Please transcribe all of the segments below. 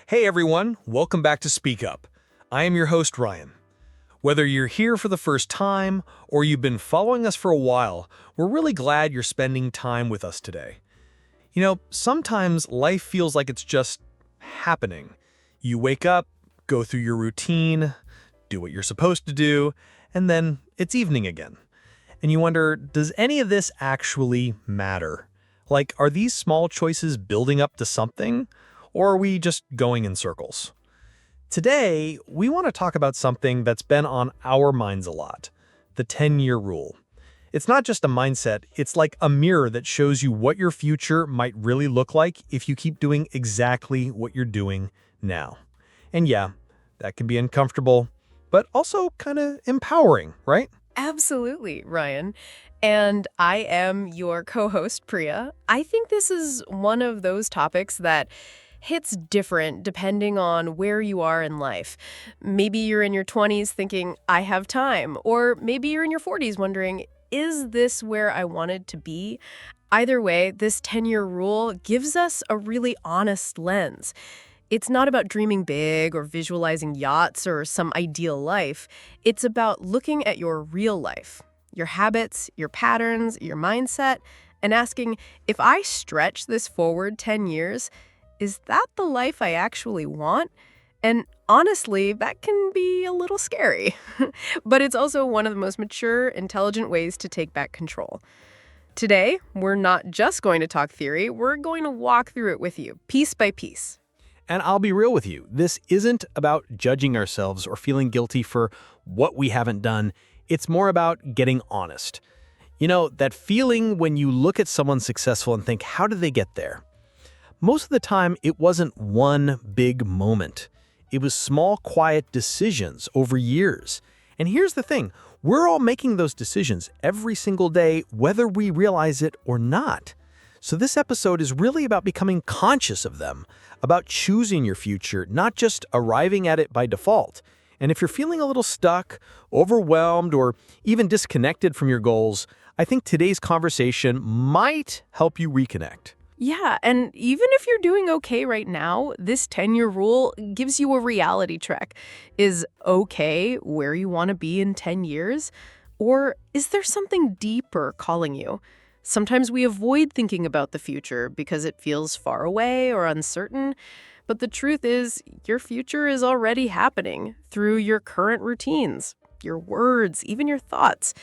Hey everyone, welcome back to Speak Up. I am your host, Ryan. Whether you're here for the first time or you've been following us for a while, we're really glad you're spending time with us today. Sometimes life feels like it's just happening. You wake up, go through your routine, do what you're supposed to do, and then it's evening again. And you wonder, does any of this actually matter? Like, are these small choices building up to something? Or are we just going in circles? Today, we want to talk about something that's been on our minds a lot, the 10-year rule. It's not just a mindset, it's like a mirror that shows you what your future might really look like if you keep doing exactly what you're doing now. And yeah, that can be uncomfortable, but also kind of empowering, right? Absolutely, Ryan. And I am your co-host, Priya. I think this is one of those topics that hits different depending on where you are in life. Maybe you're in your 20s thinking, I have time. Or maybe you're in your 40s wondering, is this where I wanted to be? Either way, this 10-year rule gives us a really honest lens. It's not about dreaming big or visualizing yachts or some ideal life. It's about looking at your real life, your habits, your patterns, your mindset, and asking, if I stretch this forward 10 years, is that the life I actually want? And honestly, that can be a little scary. But it's also one of the most mature, intelligent ways to take back control. Today, we're not just going to talk theory, we're going to walk through it with you, piece by piece. And I'll be real with you, this isn't about judging ourselves or feeling guilty for what we haven't done. It's more about getting honest. That feeling when you look at someone successful and think, how did they get there? Most of the time, it wasn't one big moment. It was small, quiet decisions over years. And here's the thing, we're all making those decisions every single day, whether we realize it or not. So this episode is really about becoming conscious of them, about choosing your future, not just arriving at it by default. And if you're feeling a little stuck, overwhelmed, or even disconnected from your goals, I think today's conversation might help you reconnect. Yeah, and even if you're doing okay right now, this 10-year rule gives you a reality check. Is okay where you want to be in 10 years? Or is there something deeper calling you? Sometimes we avoid thinking about the future because it feels far away or uncertain. But the truth is, your future is already happening through your current routines, your words, even your thoughts.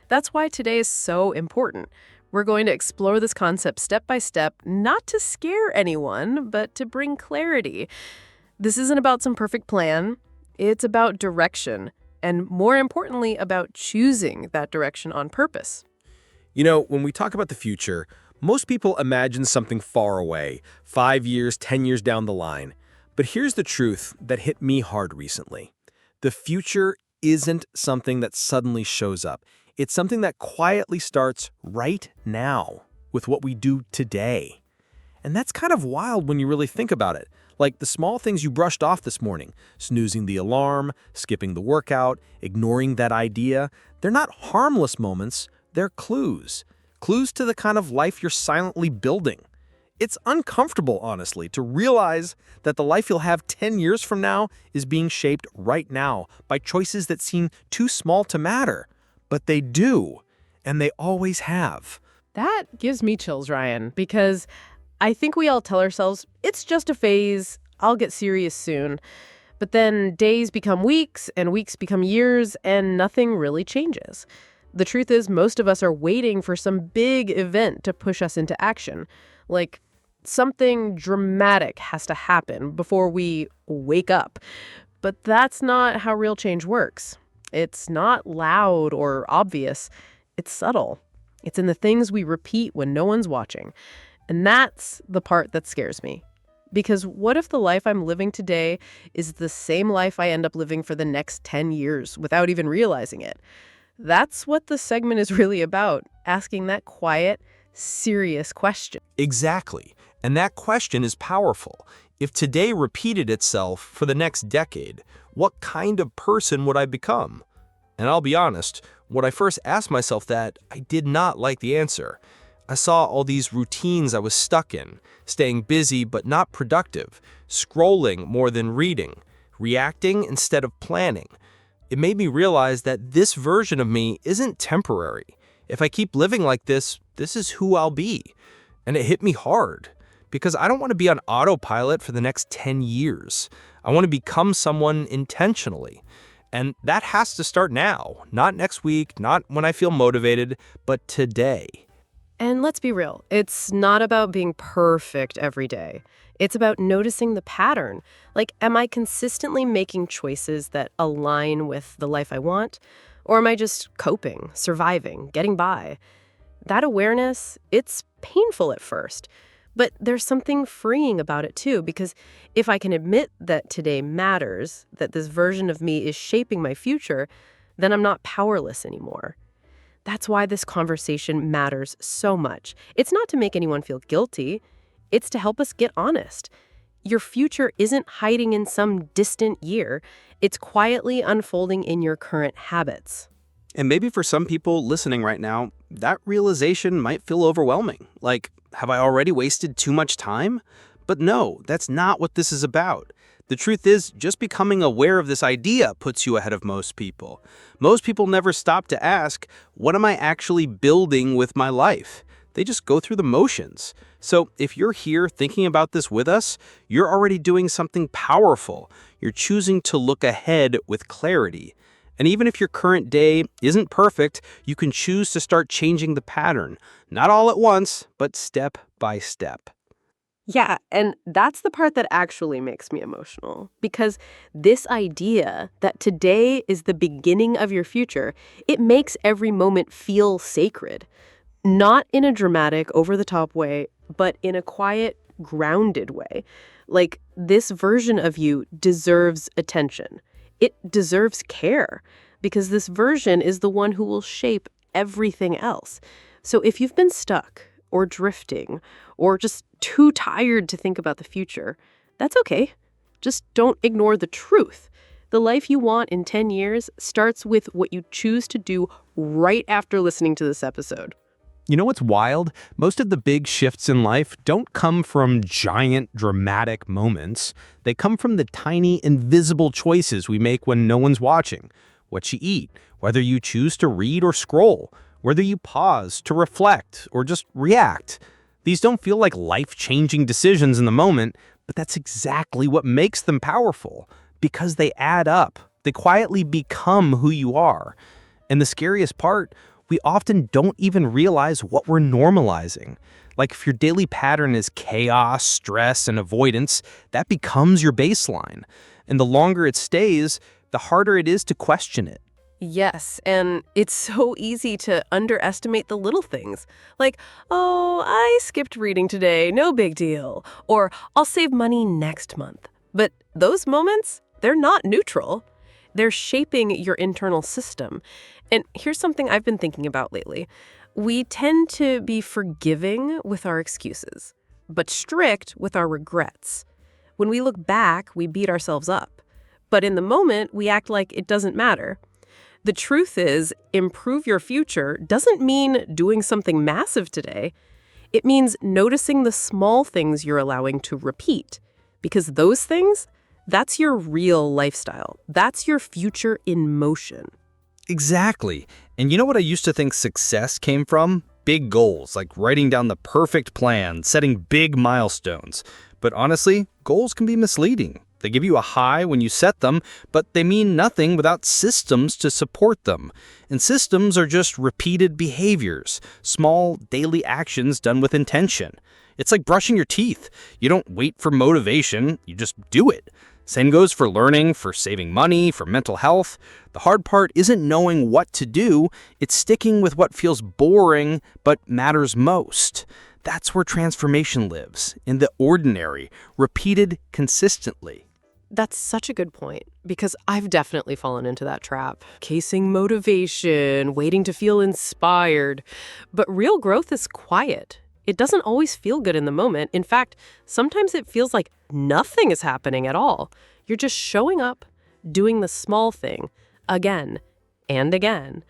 That's why today is so important. We're going to explore this concept step by step, not to scare anyone, but to bring clarity. This isn't about some perfect plan. It's about direction, and more importantly, about choosing that direction on purpose. When we talk about the future, most people imagine something far away, 5 years, 10 years down the line. But here's the truth that hit me hard recently. The future isn't something that suddenly shows up. It's something that quietly starts right now with what we do today. And that's kind of wild when you really think about it. Like the small things you brushed off this morning, snoozing the alarm, skipping the workout, ignoring that idea, they're not harmless moments. They're clues. Clues to the kind of life you're silently building. It's uncomfortable, honestly, to realize that the life you'll have 10 years from now is being shaped right now by choices that seem too small to matter. But they do, and they always have. That gives me chills, Ryan, because I think we all tell ourselves, it's just a phase, I'll get serious soon. But then days become weeks, and weeks become years, and nothing really changes. The truth is, most of us are waiting for some big event to push us into action. Like, something dramatic has to happen before we wake up. But that's not how real change works. It's not loud or obvious. It's subtle. It's in the things we repeat when no one's watching. And that's the part that scares me. Because what if the life I'm living today is the same life I end up living for the next 10 years without even realizing it? That's what the segment is really about, asking that quiet, serious question. Exactly. And that question is powerful. If today repeated itself for the next decade, what kind of person would I become? And I'll be honest, when I first asked myself that, I did not like the answer. I saw all these routines I was stuck in, staying busy but not productive, scrolling more than reading, reacting instead of planning. It made me realize that this version of me isn't temporary. If I keep living like this is who I'll be. And it hit me hard because I don't want to be on autopilot for the next 10 years. I want to become someone intentionally. And that has to start now, not next week, not when I feel motivated, but today. And let's be real, it's not about being perfect every day. It's about noticing the pattern. Like, am I consistently making choices that align with the life I want? Or am I just coping, surviving, getting by? That awareness, it's painful at first. But there's something freeing about it too, because if I can admit that today matters, that this version of me is shaping my future, then I'm not powerless anymore. That's why this conversation matters so much. It's not to make anyone feel guilty. It's to help us get honest. Your future isn't hiding in some distant year. It's quietly unfolding in your current habits. And maybe for some people listening right now, that realization might feel overwhelming. Like, have I already wasted too much time? But no, that's not what this is about. The truth is, just becoming aware of this idea puts you ahead of most people. Most people never stop to ask, what am I actually building with my life? They just go through the motions. So if you're here thinking about this with us, you're already doing something powerful. You're choosing to look ahead with clarity. And even if your current day isn't perfect, you can choose to start changing the pattern. Not all at once, but step by step. Yeah, and that's the part that actually makes me emotional. Because this idea that today is the beginning of your future, it makes every moment feel sacred. Not in a dramatic, over-the-top way, but in a quiet, grounded way. Like, this version of you deserves attention. It deserves care, because this version is the one who will shape everything else. So if you've been stuck, or drifting, or just too tired to think about the future, that's okay. Just don't ignore the truth. The life you want in 10 years starts with what you choose to do right after listening to this episode. You know what's wild? Most of the big shifts in life don't come from giant, dramatic moments. They come from the tiny, invisible choices we make when no one's watching. What you eat, whether you choose to read or scroll, whether you pause to reflect or just react. These don't feel like life-changing decisions in the moment, but that's exactly what makes them powerful, because they add up. They quietly become who you are. And the scariest part, we often don't even realize what we're normalizing. Like if your daily pattern is chaos, stress, and avoidance, that becomes your baseline. And the longer it stays, the harder it is to question it. Yes, and it's so easy to underestimate the little things. Like, oh, I skipped reading today, no big deal. Or I'll save money next month. But those moments, they're not neutral. They're shaping your internal system. And here's something I've been thinking about lately. We tend to be forgiving with our excuses, but strict with our regrets. When we look back, we beat ourselves up. But in the moment, we act like it doesn't matter. The truth is, improve your future doesn't mean doing something massive today. It means noticing the small things you're allowing to repeat. Because those things, that's your real lifestyle. That's your future in motion. Exactly. And you know what I used to think success came from? Big goals, like writing down the perfect plan, setting big milestones. But honestly, goals can be misleading. They give you a high when you set them, but they mean nothing without systems to support them. And systems are just repeated behaviors, small daily actions done with intention. It's like brushing your teeth. You don't wait for motivation, you just do it. Same goes for learning, for saving money, for mental health. The hard part isn't knowing what to do, it's sticking with what feels boring but matters most. That's where transformation lives, in the ordinary, repeated consistently. That's such a good point, because I've definitely fallen into that trap. Casing motivation, waiting to feel inspired. But real growth is quiet. It doesn't always feel good in the moment. In fact, sometimes it feels like nothing is happening at all. You're just showing up, doing the small thing, again and again.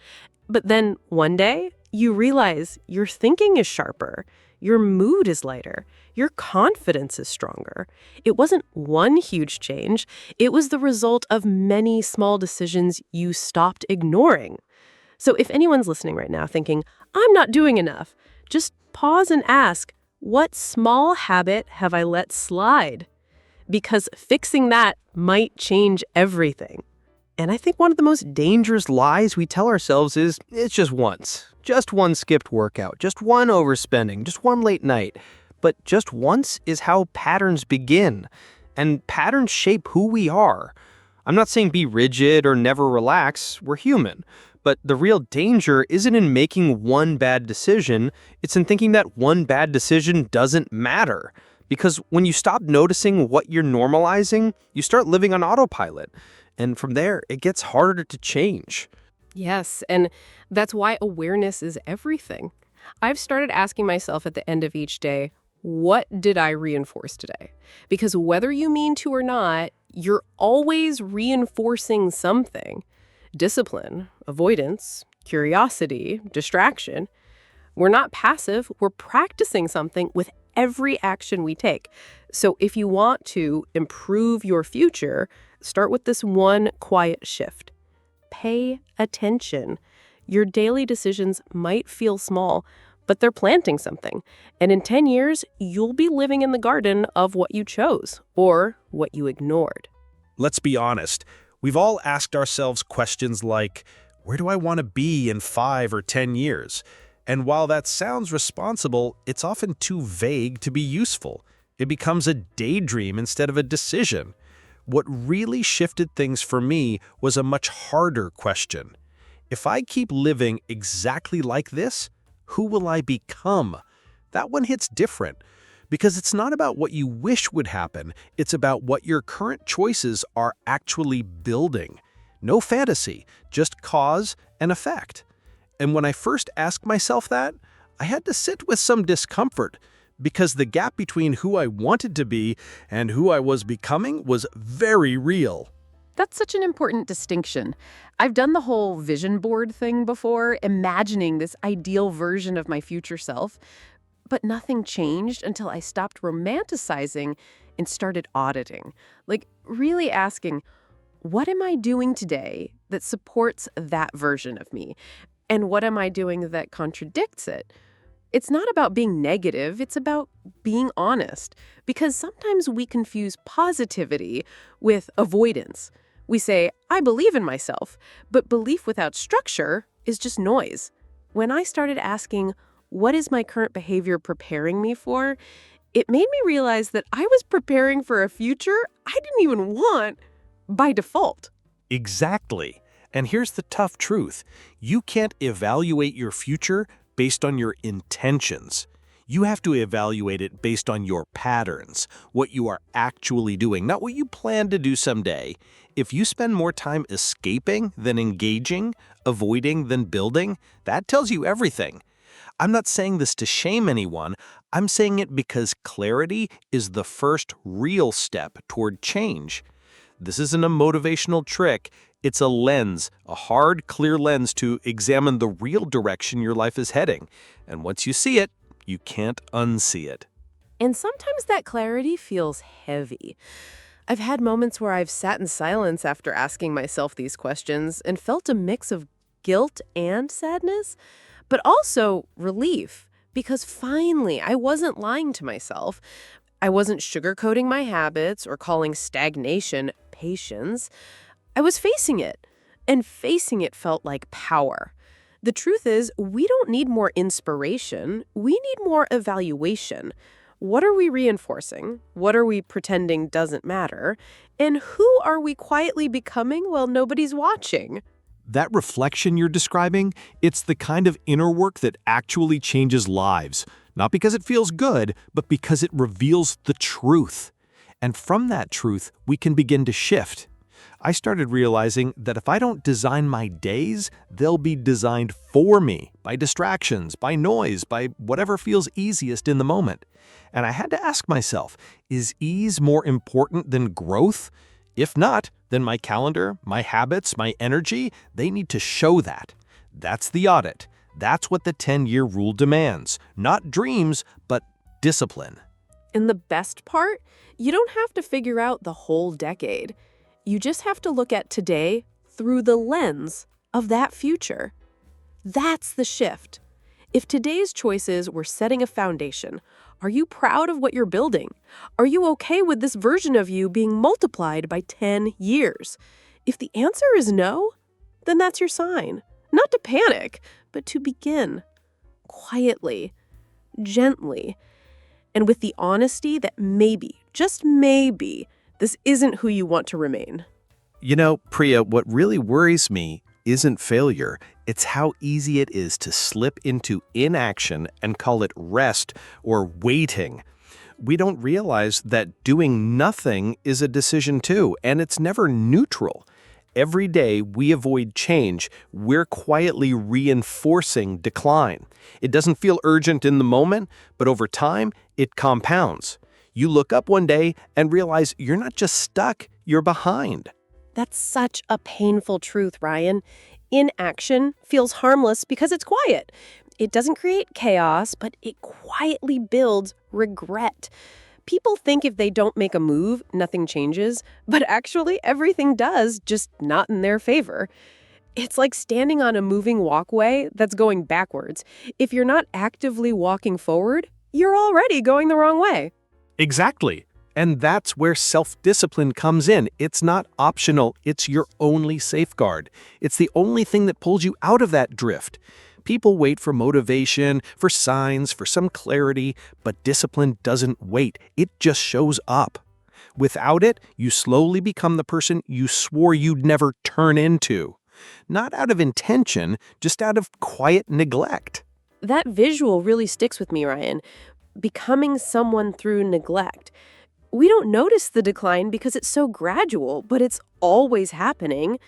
But then one day, You realize your thinking is sharper, your mood is lighter, your confidence is stronger. It wasn't one huge change, it was the result of many small decisions you stopped ignoring. So if anyone's listening right now thinking, I'm not doing enough, just pause and ask, what small habit have I let slide? Because fixing that might change everything. And I think one of the most dangerous lies we tell ourselves is, it's just once. Just one skipped workout, just one overspending, just one late night. But just once is how patterns begin. And patterns shape who we are. I'm not saying be rigid or never relax, we're human. But the real danger isn't in making one bad decision, it's in thinking that one bad decision doesn't matter. Because when you stop noticing what you're normalizing, you start living on autopilot. And from there, it gets harder to change. Yes, and that's why awareness is everything. I've started asking myself at the end of each day, what did I reinforce today? Because whether you mean to or not, you're always reinforcing something. Discipline, avoidance, curiosity, distraction. We're not passive, we're practicing something with every action we take. So if you want to improve your future, start with this one quiet shift. Pay attention. Your daily decisions might feel small, but they're planting something. And in 10 years, you'll be living in the garden of what you chose or what you ignored. Let's be honest. We've all asked ourselves questions like, where do I want to be in 5 or 10 years? And while that sounds responsible, it's often too vague to be useful. It becomes a daydream instead of a decision. What really shifted things for me was a much harder question. If I keep living exactly like this, who will I become? That one hits different. Because it's not about what you wish would happen, it's about what your current choices are actually building. No fantasy, just cause and effect. And when I first asked myself that, I had to sit with some discomfort, because the gap between who I wanted to be and who I was becoming was very real. That's such an important distinction. I've done the whole vision board thing before, imagining this ideal version of my future self. But nothing changed until I stopped romanticizing and started auditing. Like, really asking, what am I doing today that supports that version of me? And what am I doing that contradicts it? It's not about being negative, it's about being honest. Because sometimes we confuse positivity with avoidance. We say, I believe in myself, but belief without structure is just noise. When I started asking, what is my current behavior preparing me for? It made me realize that I was preparing for a future I didn't even want by default. Exactly. And here's the tough truth. You can't evaluate your future based on your intentions. You have to evaluate it based on your patterns, what you are actually doing, not what you plan to do someday. If you spend more time escaping than engaging, avoiding than building, that tells you everything. I'm not saying this to shame anyone. I'm saying it because clarity is the first real step toward change. This isn't a motivational trick. It's a lens, a hard, clear lens to examine the real direction your life is heading. And once you see it, you can't unsee it. And sometimes that clarity feels heavy. I've had moments where I've sat in silence after asking myself these questions and felt a mix of guilt and sadness, but also relief, because finally I wasn't lying to myself. I wasn't sugarcoating my habits or calling stagnation patience. I was facing it, and facing it felt like power. The truth is, we don't need more inspiration, we need more evaluation. What are we reinforcing? What are we pretending doesn't matter? And who are we quietly becoming while nobody's watching? That reflection you're describing, it's the kind of inner work that actually changes lives. Not because it feels good, but because it reveals the truth. And from that truth, we can begin to shift. I started realizing that if I don't design my days, they'll be designed for me by distractions, by noise, by whatever feels easiest in the moment. And I had to ask myself, is ease more important than growth? If not, then my calendar, my habits, my energy, they need to show that. That's the audit. That's what the 10-year rule demands. Not dreams, but discipline. And the best part? You don't have to figure out the whole decade. You just have to look at today through the lens of that future. That's the shift. If today's choices were setting a foundation, are you proud of what you're building? Are you okay with this version of you being multiplied by 10 years? If the answer is no, then that's your sign. Not to panic, but to begin. Quietly, gently, and with the honesty that maybe, just maybe, this isn't who you want to remain. You know, Priya, what really worries me isn't failure. It's how easy it is to slip into inaction and call it rest or waiting. We don't realize that doing nothing is a decision too, and it's never neutral. Every day we avoid change, we're quietly reinforcing decline. It doesn't feel urgent in the moment, but over time, it compounds. You look up one day and realize you're not just stuck, you're behind. That's such a painful truth, Ryan. Inaction feels harmless because it's quiet. It doesn't create chaos, but it quietly builds regret. People think if they don't make a move, nothing changes, but actually everything does, just not in their favor. It's like standing on a moving walkway that's going backwards. If you're not actively walking forward, you're already going the wrong way. Exactly. And that's where self-discipline comes in. It's not optional. It's your only safeguard. It's the only thing that pulls you out of that drift. People wait for motivation, for signs, for some clarity, but discipline doesn't wait. It just shows up. Without it, you slowly become the person you swore you'd never turn into. Not out of intention, just out of quiet neglect. That visual really sticks with me, Ryan. Becoming someone through neglect. We don't notice the decline because it's so gradual, but it's always happening.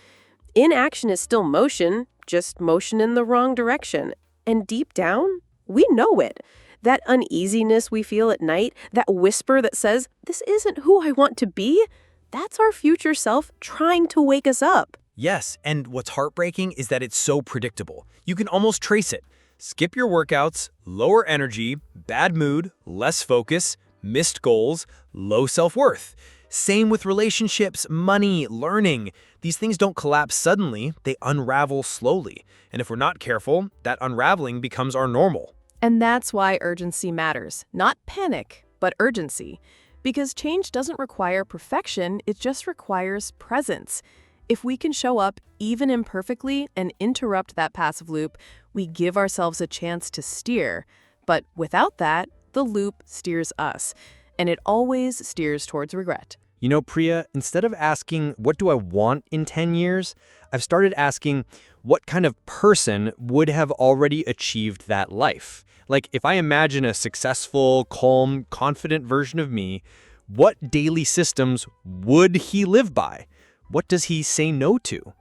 Inaction is still motion, just motion in the wrong direction. And deep down, we know it. That uneasiness we feel at night, that whisper that says, this isn't who I want to be, that's our future self trying to wake us up. Yes, and what's heartbreaking is that it's so predictable. You can almost trace it. Skip your workouts, lower energy, bad mood, less focus, missed goals, low self-worth. Same with relationships, money, learning. These things don't collapse suddenly, they unravel slowly. And if we're not careful, that unraveling becomes our normal. And that's why urgency matters. Not panic, but urgency. Because change doesn't require perfection, it just requires presence. If we can show up, even imperfectly, and interrupt that passive loop, we give ourselves a chance to steer. But without that, the loop steers us. And it always steers towards regret. You know, Priya, instead of asking, what do I want in 10 years? I've started asking, what kind of person would have already achieved that life? Like, if I imagine a successful, calm, confident version of me, what daily systems would he live by? What does he say no to?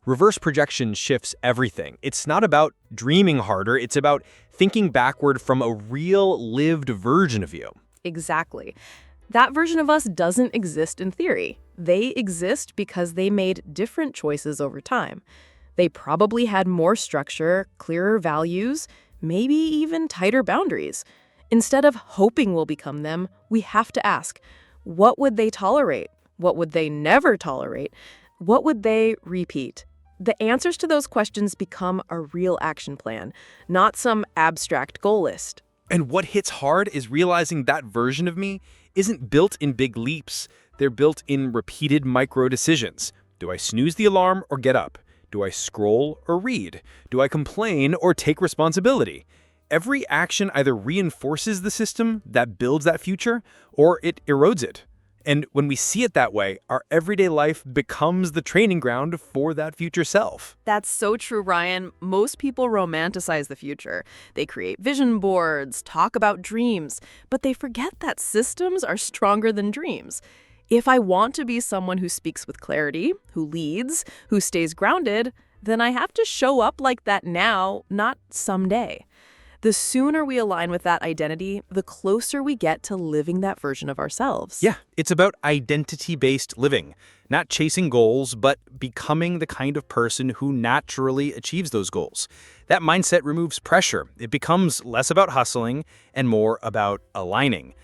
Reverse projection shifts everything. It's not about dreaming harder, it's about thinking backward from a real, lived version of you. Exactly. That version of us doesn't exist in theory. They exist because they made different choices over time. They probably had more structure, clearer values, maybe even tighter boundaries. Instead of hoping we'll become them, we have to ask, what would they tolerate? What would they never tolerate? What would they repeat? The answers to those questions become a real action plan, not some abstract goal list. And what hits hard is realizing that version of me isn't built in big leaps. They're built in repeated micro decisions. Do I snooze the alarm or get up? Do I scroll or read? Do I complain or take responsibility? Every action either reinforces the system that builds that future or it erodes it. And when we see it that way, our everyday life becomes the training ground for that future self. That's so true, Ryan. Most people romanticize the future. They create vision boards, talk about dreams, but they forget that systems are stronger than dreams. If I want to be someone who speaks with clarity, who leads, who stays grounded, then I have to show up like that now, not someday. The sooner we align with that identity, the closer we get to living that version of ourselves. Yeah, it's about identity-based living, not chasing goals, but becoming the kind of person who naturally achieves those goals. That mindset removes pressure. It becomes less about hustling and more about aligning.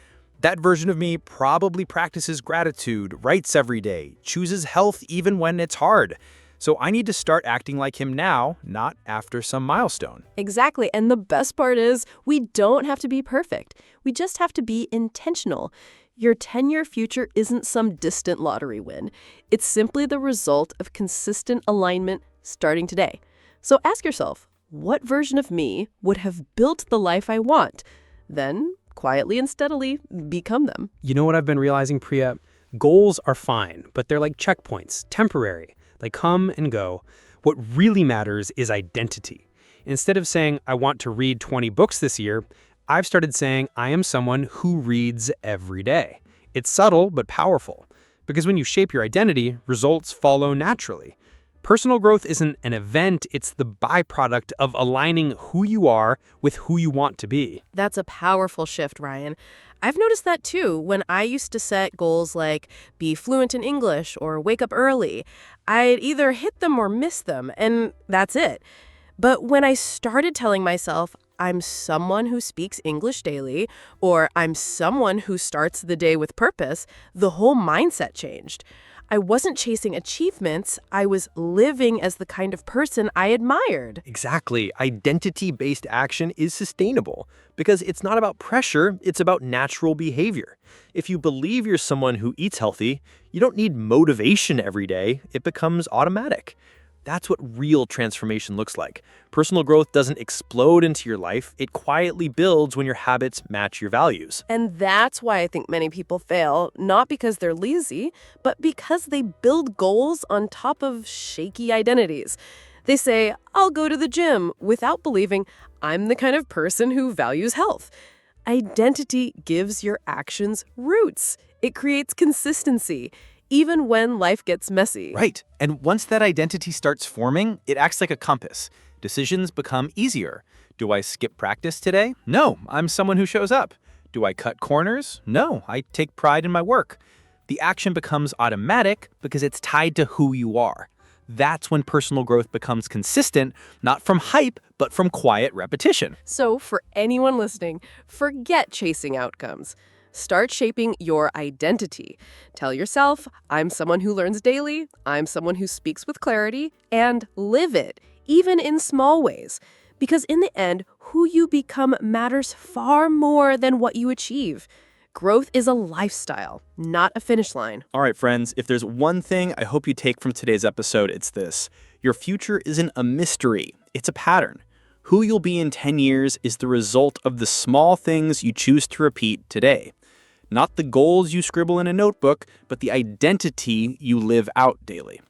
That version of me probably practices gratitude, writes every day, chooses health even when it's hard. So I need to start acting like him now, not after some milestone. Exactly. And the best part is we don't have to be perfect. We just have to be intentional. Your 10-year future isn't some distant lottery win. It's simply the result of consistent alignment starting today. So ask yourself, what version of me would have built the life I want? Then, quietly and steadily, become them. You know what I've been realizing, Priya? Goals are fine, but they're like checkpoints, temporary. They come and go. What really matters is identity. Instead of saying, I want to read 20 books this year, I've started saying, I am someone who reads every day. It's subtle but powerful, because when you shape your identity, results follow naturally. Personal growth isn't an event, it's the byproduct of aligning who you are with who you want to be. That's a powerful shift, Ryan. I've noticed that too. When I used to set goals like be fluent in English or wake up early, I'd either hit them or miss them, and that's it. But when I started telling myself, I'm someone who speaks English daily, or I'm someone who starts the day with purpose, the whole mindset changed. I wasn't chasing achievements, I was living as the kind of person I admired. Exactly. Identity-based action is sustainable because it's not about pressure, it's about natural behavior. If you believe you're someone who eats healthy, you don't need motivation every day, it becomes automatic. That's what real transformation looks like. Personal growth doesn't explode into your life, it quietly builds when your habits match your values. And that's why I think many people fail, not because they're lazy, but because they build goals on top of shaky identities. They say, I'll go to the gym, without believing I'm the kind of person who values health. Identity gives your actions roots. It creates consistency, even when life gets messy. Right. And once that identity starts forming, it acts like a compass. Decisions become easier. Do I skip practice today? No, I'm someone who shows up. Do I cut corners? No, I take pride in my work. The action becomes automatic because it's tied to who you are. That's when personal growth becomes consistent, not from hype, but from quiet repetition. So for anyone listening, forget chasing outcomes. Start shaping your identity. Tell yourself, I'm someone who learns daily, I'm someone who speaks with clarity, and live it, even in small ways. Because in the end, who you become matters far more than what you achieve. Growth is a lifestyle, not a finish line. All right, friends, if there's one thing I hope you take from today's episode, it's this. Your future isn't a mystery, it's a pattern. Who you'll be in 10 years is the result of the small things you choose to repeat today. Not the goals you scribble in a notebook, but the identity you live out daily.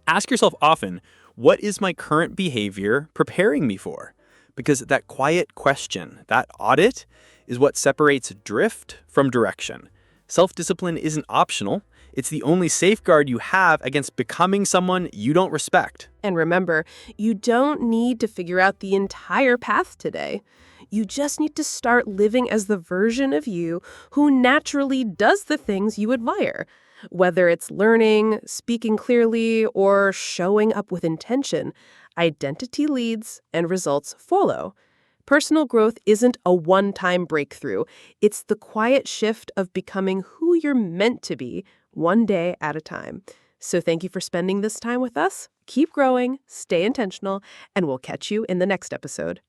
Ask yourself often, what is my current behavior preparing me for? Because that quiet question, that audit, is what separates drift from direction. Self-discipline isn't optional. It's the only safeguard you have against becoming someone you don't respect. And remember, you don't need to figure out the entire path today. You just need to start living as the version of you who naturally does the things you admire. Whether it's learning, speaking clearly, or showing up with intention, identity leads and results follow. Personal growth isn't a one-time breakthrough. It's the quiet shift of becoming who you're meant to be, one day at a time. So thank you for spending this time with us. Keep growing, stay intentional, and we'll catch you in the next episode.